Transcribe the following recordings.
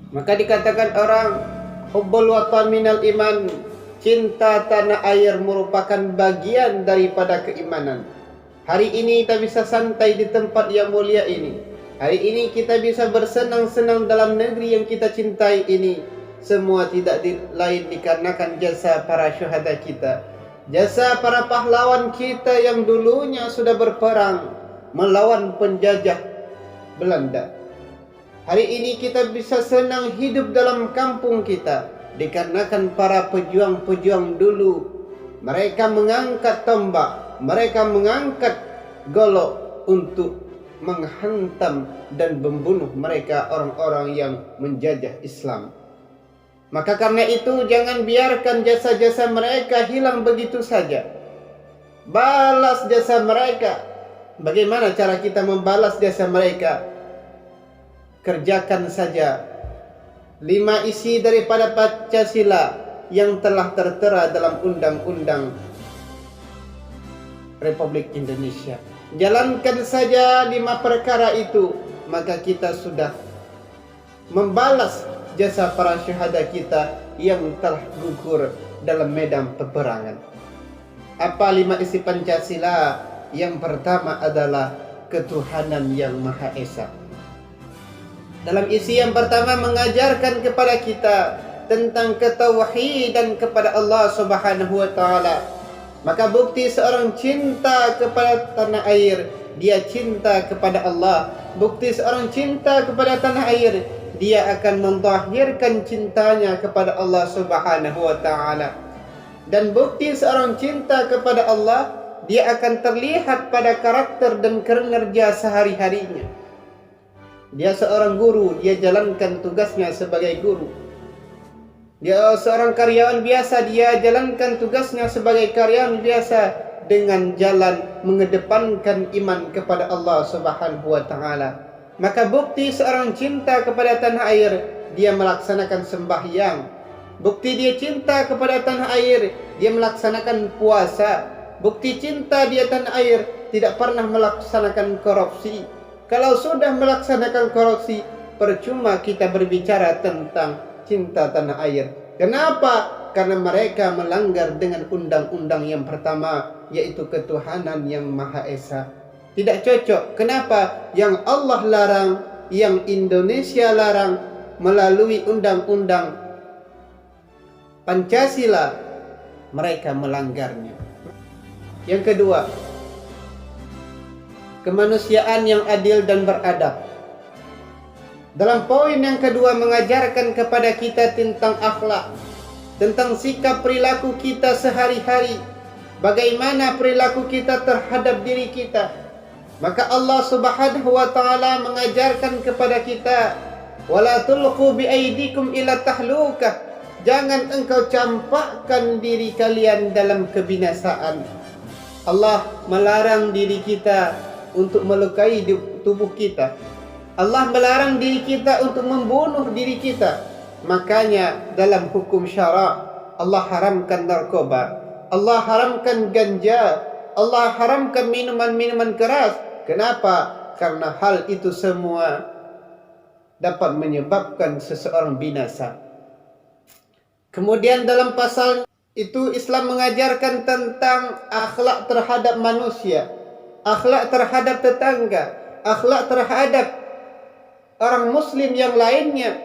Maka dikatakan orang hubbul watan minal iman, cinta tanah air merupakan bagian daripada keimanan. Hari ini kita bisa santai di tempat yang mulia ini. Hari ini kita bisa bersenang-senang dalam negeri yang kita cintai ini. Semua tidak lain dikarenakan jasa para syuhada kita, jasa para pahlawan kita yang dulunya sudah berperang melawan penjajah Belanda. Hari ini kita bisa senang hidup dalam kampung kita dikarenakan para pejuang-pejuang dulu. Mereka mengangkat tombak, mereka mengangkat golok untuk menghantam dan membunuh mereka orang-orang yang menjajah Islam. Maka karena itu jangan biarkan jasa-jasa mereka hilang begitu saja. Balas jasa mereka. Bagaimana cara kita membalas jasa mereka? Kerjakan saja 5 isi daripada Pancasila yang telah tertera dalam Undang-Undang Republik Indonesia. Jalankan saja 5 perkara itu, maka kita sudah membalas jasa para syuhada kita yang telah gugur dalam medan peperangan. Apa 5 isi Pancasila? Yang pertama adalah ketuhanan yang Maha Esa. Dalam isi yang pertama mengajarkan kepada kita tentang ketauhidan kepada Allah Subhanahu wa taala. Maka bukti seorang cinta kepada tanah air, dia cinta kepada Allah. Bukti seorang cinta kepada tanah air, dia akan mentahhirkan cintanya kepada Allah Subhanahu wa taala. Dan bukti seorang cinta kepada Allah, dia akan terlihat pada karakter dan kinerja sehari-harinya. Dia seorang guru, dia jalankan tugasnya sebagai guru. Dia seorang karyawan biasa, dia jalankan tugasnya sebagai karyawan biasa dengan jalan mengedepankan iman kepada Allah Subhanahu wa taala. Maka bukti seorang cinta kepada tanah air, dia melaksanakan sembahyang. Bukti dia cinta kepada tanah air, dia melaksanakan puasa. Bukti cinta dia tanah air, tidak pernah melaksanakan korupsi. Kalau sudah melaksanakan korupsi, percuma kita berbicara tentang cinta tanah air. Kenapa? Karena mereka melanggar dengan undang-undang yang pertama, yaitu ketuhanan yang Maha Esa. Tidak cocok. Kenapa? Yang Allah larang, yang Indonesia larang melalui undang-undang Pancasila, mereka melanggarnya. Yang kedua, kemanusiaan yang adil dan beradab. Dalam poin yang kedua mengajarkan kepada kita tentang akhlak, tentang sikap perilaku kita sehari-hari, bagaimana perilaku kita terhadap diri kita. Maka Allah Subhanahu wa taala mengajarkan kepada kita, wala tulqu biaidikum ila tahlukah. Jangan engkau campakkan diri kalian dalam kebinasaan. Allah melarang diri kita untuk melukai tubuh kita. Allah melarang diri kita untuk membunuh diri kita. Makanya dalam hukum syara, Allah haramkan narkoba, Allah haramkan ganja, Allah haramkan minuman-minuman keras. Kenapa? Karena hal itu semua dapat menyebabkan seseorang binasa. Kemudian dalam pasal itu Islam mengajarkan tentang akhlak terhadap manusia, akhlak terhadap tetangga, akhlak terhadap orang muslim yang lainnya.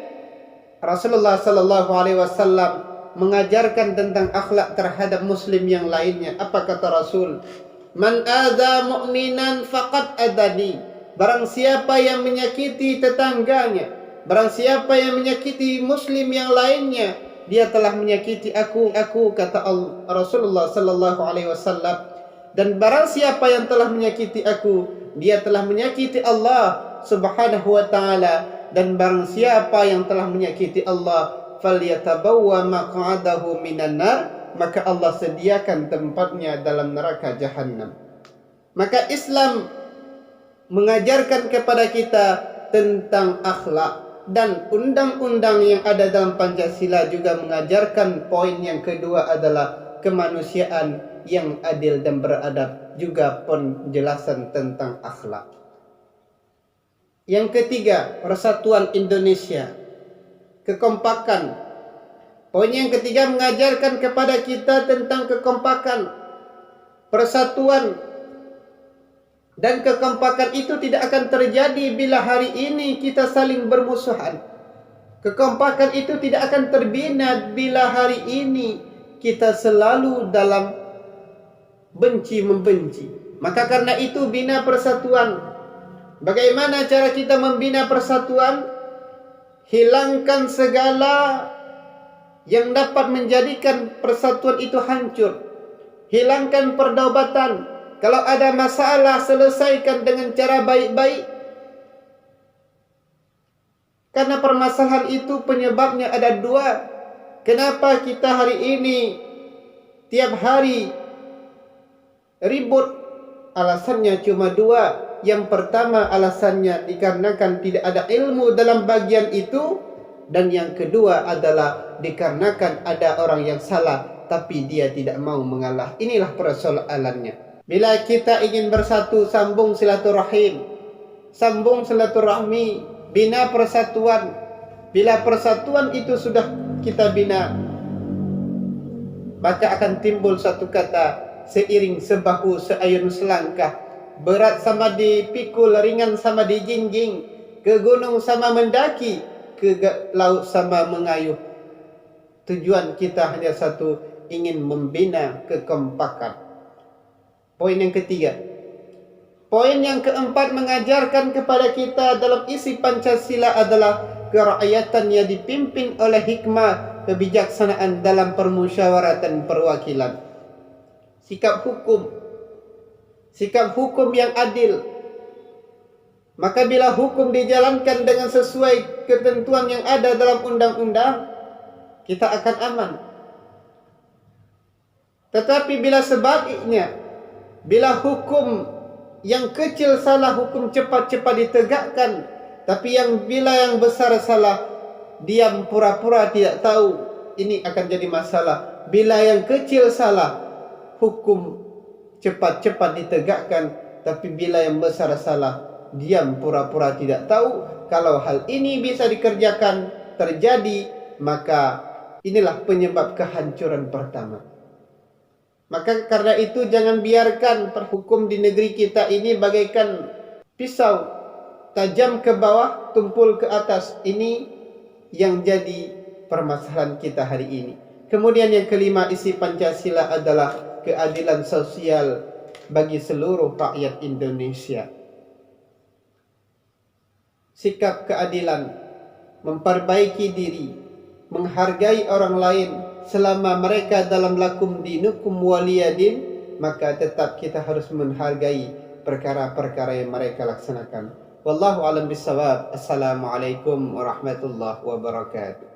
Rasulullah sallallahu alaihi wasallam mengajarkan tentang akhlak terhadap muslim yang lainnya. Apa kata Rasul? Man adza mu'minan faqad adani. Barang siapa yang menyakiti tetangganya, barang siapa yang menyakiti muslim yang lainnya, dia telah menyakiti aku kata Rasulullah sallallahu alaihi wasallam. Dan barang siapa yang telah menyakiti aku, dia telah menyakiti Allah Subhanahu wa ta'ala. Dan barang siapa yang telah menyakiti Allah, falyatabawwa maq'adahu minan nar, maka Allah sediakan tempatnya dalam neraka jahanam. Maka Islam mengajarkan kepada kita tentang akhlak. Dan undang-undang yang ada dalam Pancasila juga mengajarkan poin yang kedua adalah kemanusiaan yang adil dan beradab, juga penjelasan tentang akhlak. Yang ketiga, persatuan Indonesia. kekompakan. Poin yang ketiga mengajarkan kepada kita tentang kekompakan, persatuan. Dan kekompakan itu tidak akan terjadi bila hari ini kita saling bermusuhan. Kekompakan itu tidak akan terbina bila hari ini kita selalu dalam benci-membenci. Maka karena itu bina persatuan. Bagaimana cara kita membina persatuan? Hilangkan segala yang dapat menjadikan persatuan itu hancur. Hilangkan perdebatan. Kalau ada masalah, selesaikan dengan cara baik-baik. Karena permasalahan itu penyebabnya ada dua. Kenapa kita hari ini tiap hari ribut? Alasannya cuma dua. Yang pertama alasannya dikarenakan tidak ada ilmu dalam bagian itu. Dan yang kedua adalah dikarenakan ada orang yang salah tapi dia tidak mau mengalah. Inilah persoalannya. Bila kita ingin bersatu, sambung silaturahim, sambung silaturahmi, bina persatuan. Bila persatuan itu sudah kita bina, maka akan timbul satu kata, seiring sebahu seayun selangkah. Berat sama dipikul, ringan sama dijinjing. Ke gunung sama mendaki, ke laut sama mengayuh. Tujuan kita hanya satu, ingin membina kekompakan. Poin yang ketiga. Poin yang keempat mengajarkan kepada kita dalam isi Pancasila adalah kerakyatan yang dipimpin oleh hikmah, kebijaksanaan dalam permusyawaratan perwakilan. Sikap hukum yang adil. Maka bila hukum dijalankan dengan sesuai ketentuan yang ada dalam undang-undang, kita akan aman. Tetapi bila sebaliknya, bila hukum yang kecil salah, hukum cepat-cepat ditegakkan, tapi bila yang besar salah, diam pura-pura tidak tahu, ini akan jadi masalah. Bila yang kecil salah, hukum cepat-cepat ditegakkan, tapi bila yang besar salah, diam pura-pura tidak tahu. Kalau hal ini bisa dikerjakan, terjadi, maka inilah penyebab kehancuran pertama. Maka karena itu jangan biarkan hukum di negeri kita ini bagaikan pisau, tajam ke bawah, tumpul ke atas. Ini yang jadi permasalahan kita hari ini. Kemudian yang kelima, isi Pancasila adalah keadilan sosial bagi seluruh rakyat Indonesia. Sikap keadilan, memperbaiki diri, menghargai orang lain selama mereka dalam lakum dinukum waliyadin, maka tetap kita harus menghargai perkara-perkara yang mereka laksanakan. Wallahu a'lam bishawab. Assalamualaikum warahmatullahi wabarakatuh.